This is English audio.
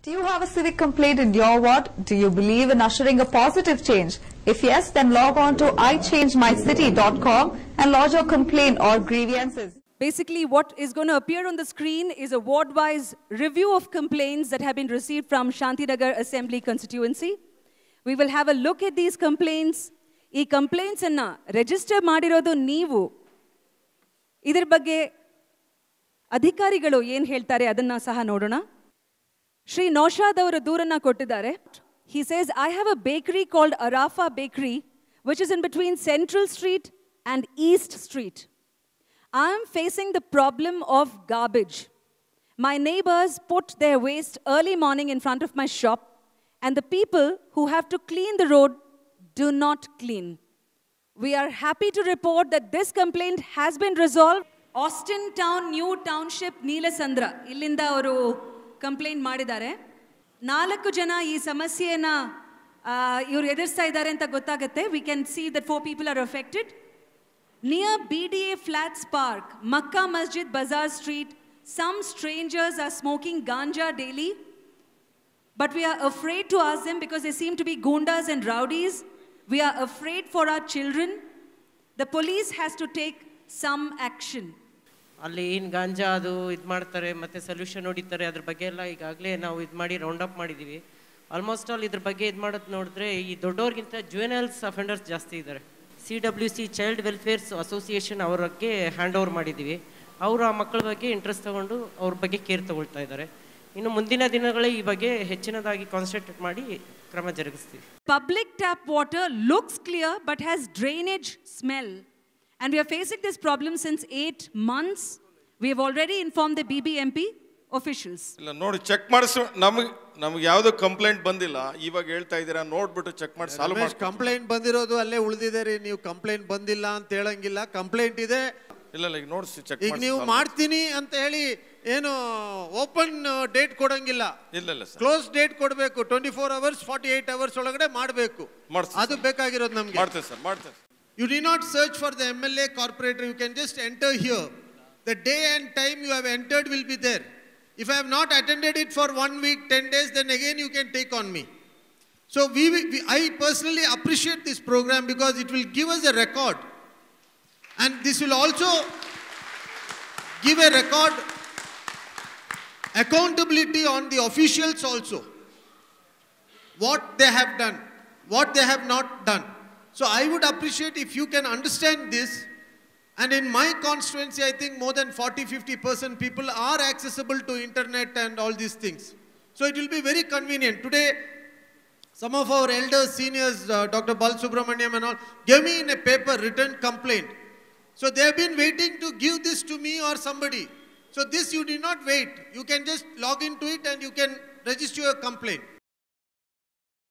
Do you have a civic complaint in your ward? Do you believe in ushering a positive change? If yes, then log on to ichangemycity.com and lodge your complaint or grievances. Basically, what is going to appear on the screen is a ward-wise review of complaints that have been received from Shantinagar Assembly constituency. We will have a look at these complaints. Ee complaints anna register ಮಾಡಿರೋದು ನೀವು. ಇದರ ಬಗ್ಗೆ ಅಧಿಕಾರಿಗಳು ಏನು ಹೇಳ್ತಾರೆ ಅದನ್ನ ಸಹ ನೋಡೋಣ. Shri Naushad ಅವರು ದೂರನ್ನ ಕೊಟ್ಟಿದ್ದಾರೆ. He says, I have a bakery called Arafa Bakery, which is in between Central Street and East Street. I am facing the problem of garbage. My neighbors put their waste early morning in front of my shop, and the people who have to clean the road do not clean. We are happy to report that this complaint has been resolved. Austin Town New Township Neelasandra illinda avaru complaint ಮಾಡಿದ್ದಾರೆ. 4 ಜನ ಈ ಸಮಸ್ಯೆಯನ್ನ ಇವರು ಎದುರಿಸ್ತಾ ಇದ್ದಾರೆ ಅಂತ ಗೊತ್ತಾಗುತ್ತೆ. We can see that 4 people are affected. Near BDA Flats Park, Makkah Masjid Bazaar Street, some strangers are smoking ganja daily. But we are afraid to ask them because they seem to be gundas and rowdies. We are afraid for our children. The police has to take some action. ಅಲ್ಲಿ ಏನು ಗಾಂಜಾ ಅದು ಇದು ಮಾಡ್ತಾರೆ ಮತ್ತು solution ಹೊಡಿತಾರೆ ಅದ್ರ ಬಗ್ಗೆ ಎಲ್ಲ ಈಗಾಗಲೇ ನಾವು ಇದು ಮಾಡಿ ರೌಂಡ್ ಅಪ್ ಮಾಡಿದ್ದೀವಿ. ಆಲ್ಮೋಸ್ಟ್ ಆಲ್ ಇದ್ರ ಬಗ್ಗೆ ಇದು ಮಾಡೋದು ನೋಡಿದ್ರೆ ಈ ದೊಡ್ಡವ್ರಿಗಿಂತ ಜುವೆನಲ್ಸ್ ಅಫೆಂಡರ್ಸ್ ಜಾಸ್ತಿ ಇದ್ದಾರೆ. CWC ಚೈಲ್ಡ್ ವೆಲ್ಫೇರ್ಸ್ ಅಸೋಸಿಯೇಷನ್ ಅವ್ರಿಗೆ ಹ್ಯಾಂಡ್ ಓವರ್ ಮಾಡಿದ್ದೀವಿ. ಅವರು ಆ ಮಕ್ಕಳ ಬಗ್ಗೆ ಇಂಟ್ರೆಸ್ಟ್ ತೊಗೊಂಡು ಅವ್ರ ಬಗ್ಗೆ ಕೇರ್ ತೊಗೊಳ್ತಾ ಇದ್ದಾರೆ. ಇನ್ನು ಮುಂದಿನ ದಿನಗಳೇ ಈ ಬಗ್ಗೆ ಹೆಚ್ಚಿನದಾಗಿ ಕಾನ್ಸಂಟ್ರೇಟ್ ಮಾಡಿ ಕ್ರಮ ಜರುಗಿಸ್ತೀವಿ. Public tap water looks clear but has drainage smell. And we are facing this problem since 8 months. We have already informed the BBMP officials. ಇಲ್ಲ ನೋಡಿ ಚೆಕ್ ಮಾಡಿಸ್ ನಮಗೆ ಯಾವುದು ಕಂಪ್ಲೇಂಟ್ ಬಂದಿಲ್ಲ. ಇವಾಗ ಹೇಳ್ತಾ ಇದ್ದೀರಾ ನೋಡ್ಬಿಟ್ಟು ಚೆಕ್ ಮಾಡಿ ಸಾಲ್ವ್ ಮಾಡಿ. ಕಂಪ್ಲೇಂಟ್ ಬಂದಿರೋದು ಅಲ್ಲೇ ಉಳಿದಿದೆ ರೀ. ನೀವು ಕಂಪ್ಲೇಂಟ್ ಬಂದಿಲ್ಲ ಅಂತ ಹೇಳಂಗಿಲ್ಲ. ಕಂಪ್ಲೇಂಟ್ ಇದೆ. ಇಲ್ಲ ಈಗ ನೋಡಿಸಿ ಚೆಕ್ ಈಗ ನೀವು ಮಾಡ್ತೀನಿ ಅಂತ ಹೇಳಿ ಏನು ಓಪನ್ ಡೇಟ್ ಕೊಡಂಗಿಲ್ಲ. ಇಲ್ಲ ಇಲ್ಲ ಸರ್, ಕ್ಲೋಸ್ ಡೇಟ್ ಕೊಡಬೇಕು. 24 hours 48 hours ಒಳಗಡೆ ಮಾಡಬೇಕು. ಅದು ಬೇಕಾಗಿರೋದು ನಮಗೆ. ಮಾಡ್ತೇವೆ ಸರ್, ಮಾಡ್ತೇವೆ. You need not search for the MLA corporator. You can just enter here. The day and time you have entered will be there. If I have not attended it for 1 week, 10 days, then again you can take on me. So I personally appreciate this program because it will give us a record. And this will also give a record accountability on the officials also. What they have done, what they have not done. So I would appreciate if you can understand this. And in my constituency, I think more than 40-50% people are accessible to internet and all these things. So it will be very convenient. Today, some of our elders, seniors, Dr. Bal Subramaniam and all, gave me in a paper written complaint. So they have been waiting to give this to me or somebody. So this you did not wait. You can just log into it and you can register your complaint.